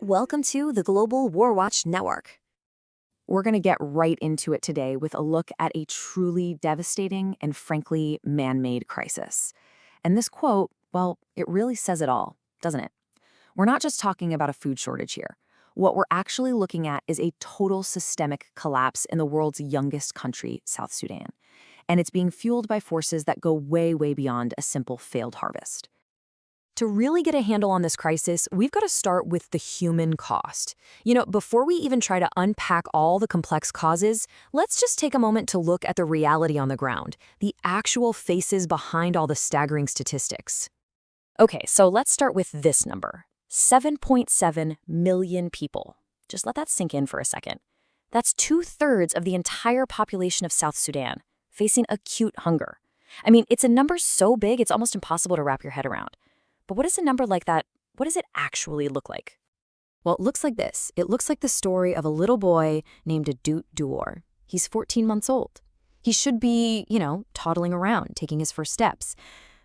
Welcome to the Global WarWatch Network. We're going to get right into it today with a look at a truly devastating and frankly man-made crisis. And this quote, well, it really says it all, doesn't it? We're not just talking about a food shortage here. What we're actually looking at is a total systemic collapse in the world's youngest country, South Sudan. And it's being fueled by forces that go way, way beyond a simple failed harvest. To really get a handle on this crisis, we've got to start with the human cost. Before we even try to unpack all the complex causes, let's just take a moment to look at the reality on the ground, the actual faces behind all the staggering statistics. Okay, so let's start with this number, 7.7 million people. Just let that sink in for a second. That's 2/3 of the entire population of South Sudan, facing acute hunger. I mean, it's a number so big, it's almost impossible to wrap your head around. But what does a number like that, what does it actually look like? Well, it looks like this. It looks like the story of a little boy named Adut Duor. He's 14 months old. He should be, toddling around, taking his first steps.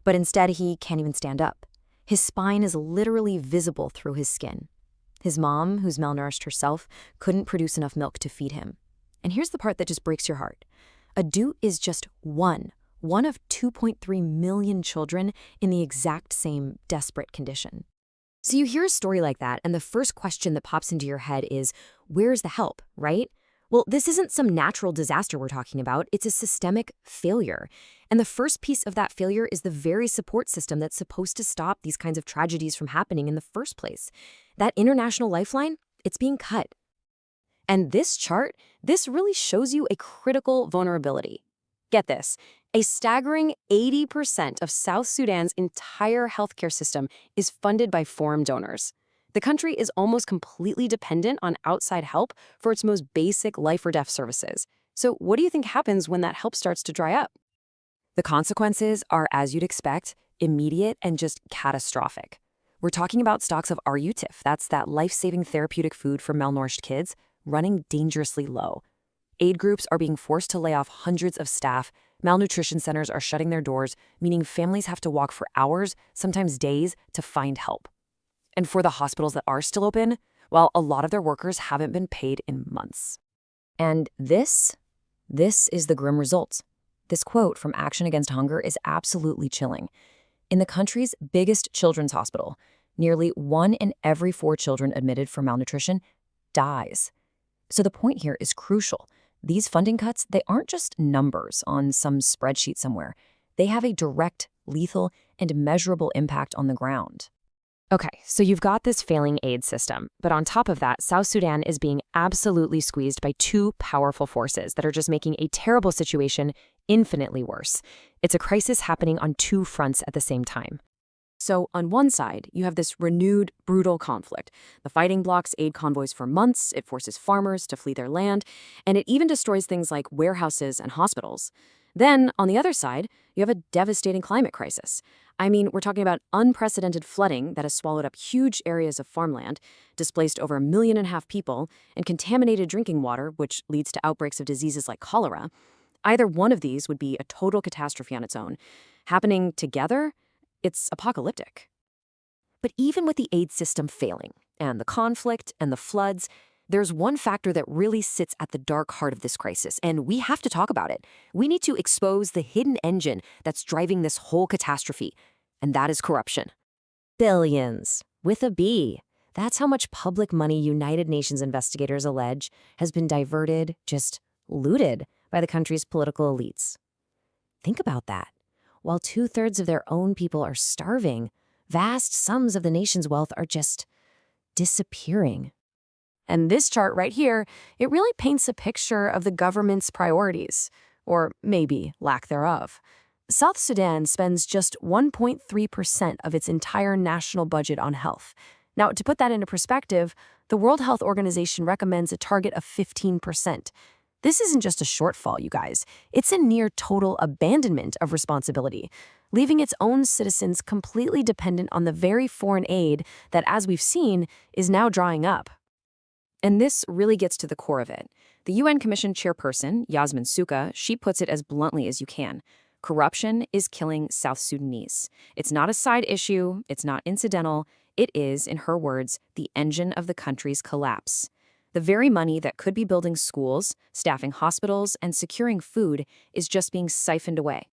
But instead, he can't even stand up. His spine is literally visible through his skin. His mom, who's malnourished herself, couldn't produce enough milk to feed him. And here's the part that just breaks your heart. Adut is just one of 2.3 million children in the exact same desperate condition. So you hear a story like that, and the first question that pops into your head is, where's the help, right? Well, this isn't some natural disaster we're talking about. It's a systemic failure. And the first piece of that failure is the very support system that's supposed to stop these kinds of tragedies from happening in the first place. That international lifeline, it's being cut. And this chart, this really shows you a critical vulnerability. Get this. A staggering 80% of South Sudan's entire healthcare system is funded by foreign donors. The country is almost completely dependent on outside help for its most basic life or death services. So what do you think happens when that help starts to dry up? The consequences are, as you'd expect, immediate and just catastrophic. We're talking about stocks of RUTIF, that's that life-saving therapeutic food for malnourished kids, running dangerously low. Aid groups are being forced to lay off hundreds of staff. Malnutrition centers are shutting their doors, meaning families have to walk for hours, sometimes days, to find help. And for the hospitals that are still open, well, a lot of their workers haven't been paid in months. And this is the grim result. This quote from Action Against Hunger is absolutely chilling. In the country's biggest children's hospital, nearly 1 in every 4 children admitted for malnutrition dies. So the point here is crucial. These funding cuts, they aren't just numbers on some spreadsheet somewhere. They have a direct, lethal, and measurable impact on the ground. Okay, so you've got this failing aid system, but on top of that, South Sudan is being absolutely squeezed by 2 powerful forces that are just making a terrible situation infinitely worse. It's a crisis happening on 2 fronts at the same time. So on one side, you have this renewed, brutal conflict. The fighting blocks aid convoys for months, it forces farmers to flee their land, and it even destroys things like warehouses and hospitals. Then, on the other side, you have a devastating climate crisis. I mean, we're talking about unprecedented flooding that has swallowed up huge areas of farmland, displaced over 1.5 million people, and contaminated drinking water, which leads to outbreaks of diseases like cholera. Either one of these would be a total catastrophe on its own. Happening together, it's apocalyptic. But even with the aid system failing, and the conflict and the floods, there's one factor that really sits at the dark heart of this crisis, and we have to talk about it. We need to expose the hidden engine that's driving this whole catastrophe, and that is corruption. Billions, with a B. That's how much public money United Nations investigators allege has been diverted, just looted, by the country's political elites. Think about that. While 2/3 of their own people are starving, vast sums of the nation's wealth are just disappearing. And this chart right here, it really paints a picture of the government's priorities, or maybe lack thereof. South Sudan spends just 1.3% of its entire national budget on health. Now, to put that into perspective, the World Health Organization recommends a target of 15%. This isn't just a shortfall, you guys. It's a near total abandonment of responsibility, leaving its own citizens completely dependent on the very foreign aid that, as we've seen, is now drying up. And this really gets to the core of it. The UN Commission chairperson, Yasmin Souka, she puts it as bluntly as you can. Corruption is killing South Sudanese. It's not a side issue, it's not incidental. It is, in her words, the engine of the country's collapse. The very money that could be building schools, staffing hospitals, and securing food is just being siphoned away.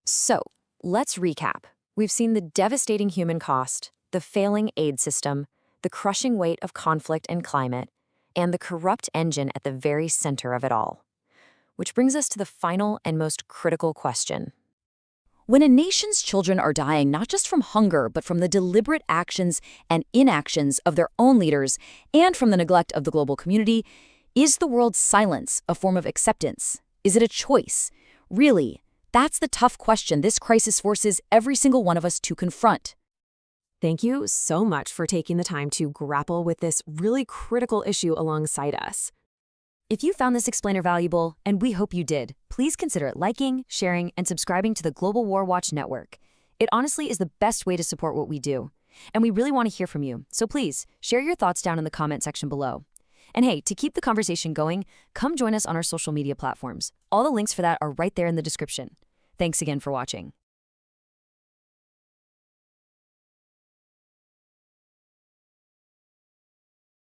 So, let's recap. We've seen the devastating human cost, the failing aid system, the crushing weight of conflict and climate, and the corrupt engine at the very center of it all. Which brings us to the final and most critical question. When a nation's children are dying not just from hunger, but from the deliberate actions and inactions of their own leaders and from the neglect of the global community, is the world's silence a form of acceptance? Is it a choice? Really, that's the tough question this crisis forces every single one of us to confront. Thank you so much for taking the time to grapple with this really critical issue alongside us. If you found this explainer valuable, and we hope you did, please consider liking, sharing, and subscribing to the Global WarWatch Network. It honestly is the best way to support what we do. And we really want to hear from you, so please share your thoughts down in the comment section below. And hey, to keep the conversation going, come join us on our social media platforms. All the links for that are right there in the description. Thanks again for watching.